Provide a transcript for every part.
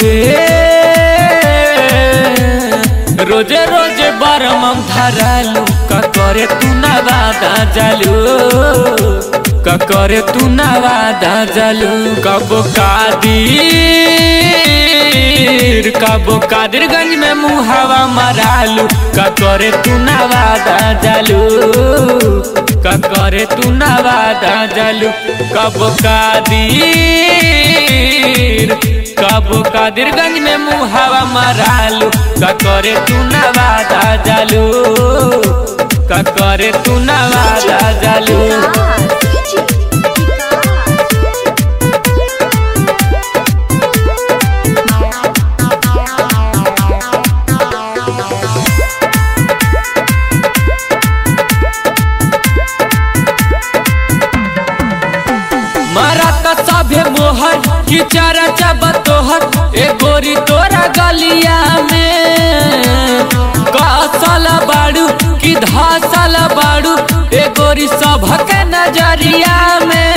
रोजे रोजे रोजे बरमम धरालू का करे तू नवादा जालू का करे तू नवादा जालू कबो कादिरगंज में मुहावा मरालू का करे तू नवादा जालू का करे तू नवादा जालू कबो कादिरगंज में मुहावा मरालू का करे तू नवादा जालू का करे तू नवादा जालू। मराता सभे मोहर की चारा चाबा तोहर ए गोरी तोरा गलिया में कासल बाड़ू की धासल बाड़ू ए गोरी सभक नजरिया में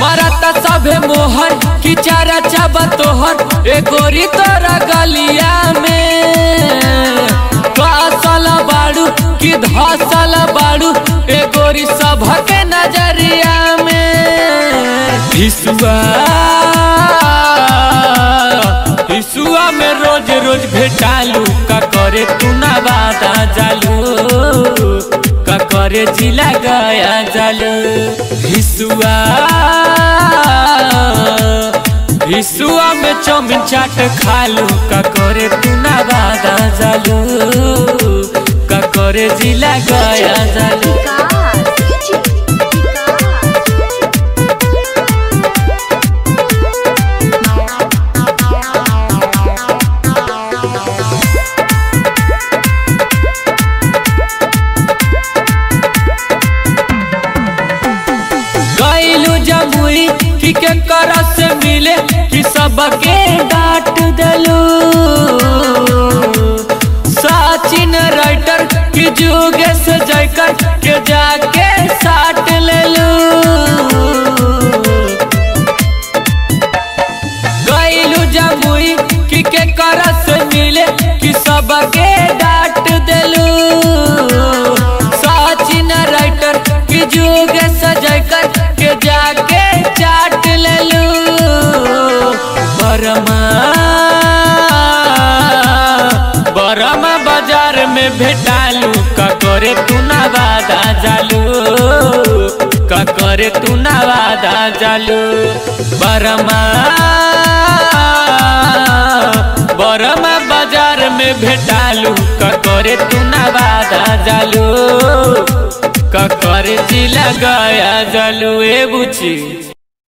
मराता सभे मोहर की चारा चाबा तोहर ए गोरी तोरा गलिया में कासल बाड़ू की धासल बाड़ू ए गोरी सभक नजरिया में हिसुआ में रोज रोज भेटालू का करे तू नवादा जालू का करे जिला गया जालू हिसुआ में चौमिन चाट खालू का करे तू नवादा जालू का करे जिला गया जालू। गईलू जमुई की के करा से मिले कि सबके डांट दलू सचिन राइटर की जुगे से जयकर के जाके साट लेलू गईलू जमुई की के करा से मिले कि सबके डांट दलू सचिन राइटर की जुगे से जयकर के जाके चाट लेलू बरमा बाजार में भेटालू का करे तू नवादा जालू का करे तू नवादा जालू बरमा बाजार में भेटालू का करे तू नवादा जालू का करे जिला गया जालू ए बुची।